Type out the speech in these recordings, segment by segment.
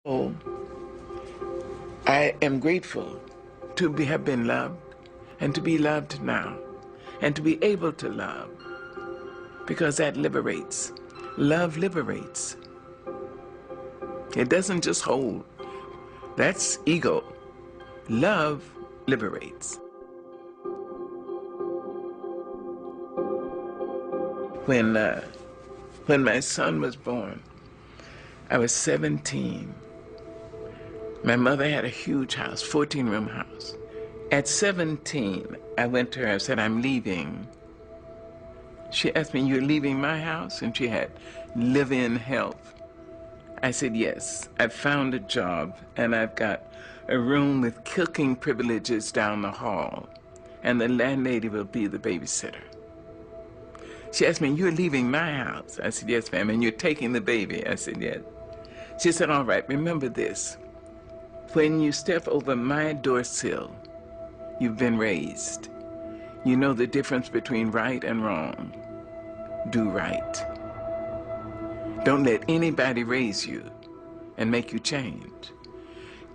Oh, I am grateful to have been loved and to be loved now and to be able to love because that liberates. Love liberates. It doesn't just hold. That's ego. Love liberates. When my son was born, I was 17. My mother had a huge house, 14-room house. At 17, I went to her and said, I'm leaving. She asked me, you're leaving my house? And she had live-in help. I said, yes. I've found a job, and I've got a room with cooking privileges down the hall, and the landlady will be the babysitter. She asked me, you're leaving my house? I said, yes, ma'am. And you're taking the baby? I said, yes. She said, all right, remember this. When you step over my door sill, you've been raised. You know the difference between right and wrong. Do right. Don't let anybody raise you and make you change.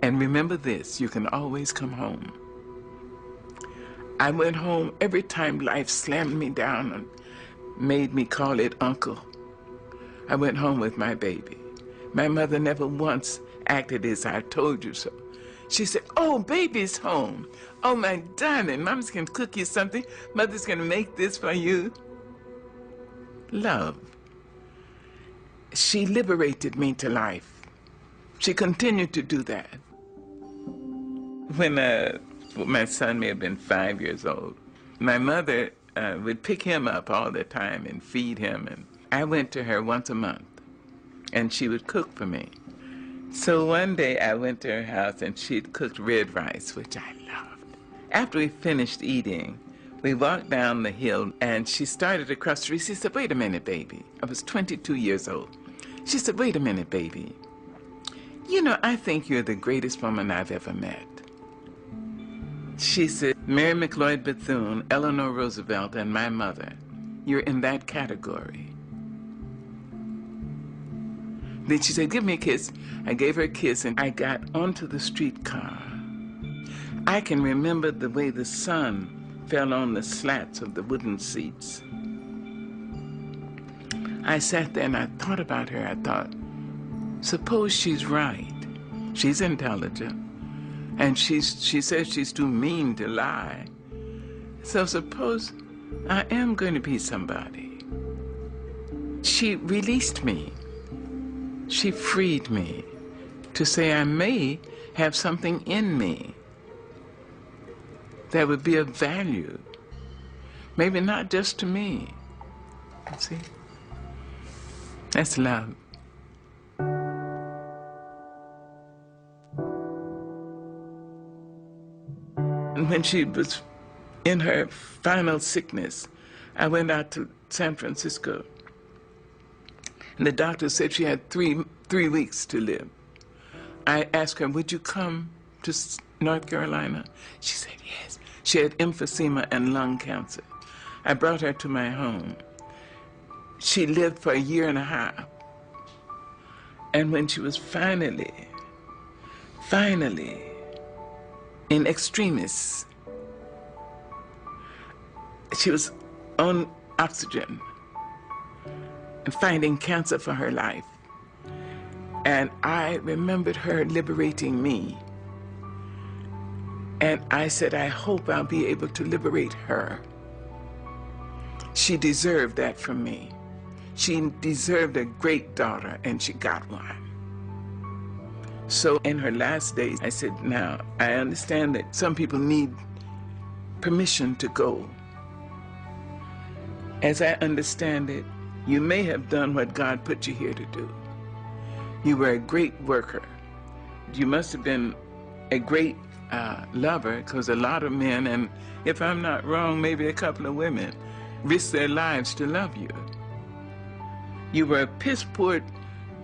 And remember this, you can always come home. I went home every time life slammed me down and made me call it uncle. I went home with my baby. My mother never once acted as I told you so. She said, oh, baby's home. Oh, my darling, Mama's gonna cook you something. Mother's gonna make this for you. Love. She liberated me to life. She continued to do that. When my son may have been 5 years old, my mother would pick him up all the time and feed him. And I went to her once a month, and she would cook for me. So one day I went to her house, and she'd cooked red rice, which I loved. After we finished eating, we walked down the hill, and she started across the street. She said, wait a minute, baby. I was 22 years old. She said, wait a minute, baby. You know, I think you're the greatest woman I've ever met. She said, Mary McLeod Bethune, Eleanor Roosevelt, and my mother, you're in that category. Then she said, give me a kiss. I gave her a kiss, and I got onto the streetcar. I can remember the way the sun fell on the slats of the wooden seats. I sat there and I thought about her. I thought, suppose she's right. She's intelligent. And she says she's too mean to lie. So suppose I am going to be somebody. She released me. She freed me to say I may have something in me that would be of value. Maybe not just to me. See? That's love. And when she was in her final sickness, I went out to San Francisco. And the doctor said she had three weeks to live. I asked her, would you come to North Carolina? She said yes. She had emphysema and lung cancer. I brought her to my home. She lived for 1.5 years. And when she was finally, in extremis, she was on oxygen and fighting cancer for her life. And I remembered her liberating me. And I said, I hope I'll be able to liberate her. She deserved that from me. She deserved a great daughter, and she got one. So in her last days, I said, now, I understand that some people need permission to go. As I understand it, you may have done what God put you here to do. You were a great worker. You must have been a great lover, because a lot of men, and if I'm not wrong, maybe a couple of women, risk their lives to love you. You were a piss-poor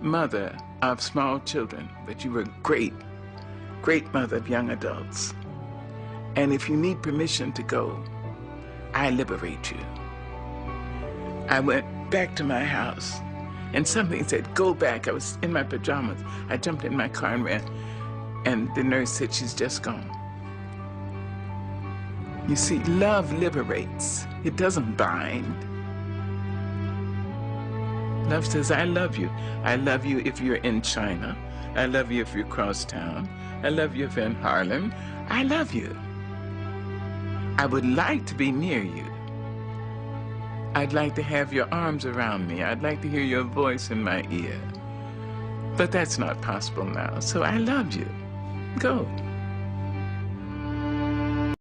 mother of small children, but you were a great mother of young adults. And if you need permission to go, I liberate you. I went back to my house. And something said, go back. I was in my pajamas. I jumped in my car and ran. And the nurse said, she's just gone. You see, love liberates. It doesn't bind. Love says, I love you. I love you if you're in China. I love you if you're across town. I love you if you're in Harlem. I love you. I would like to be near you. I'd like to have your arms around me. I'd like to hear your voice in my ear. But that's not possible now. So I love you. Go.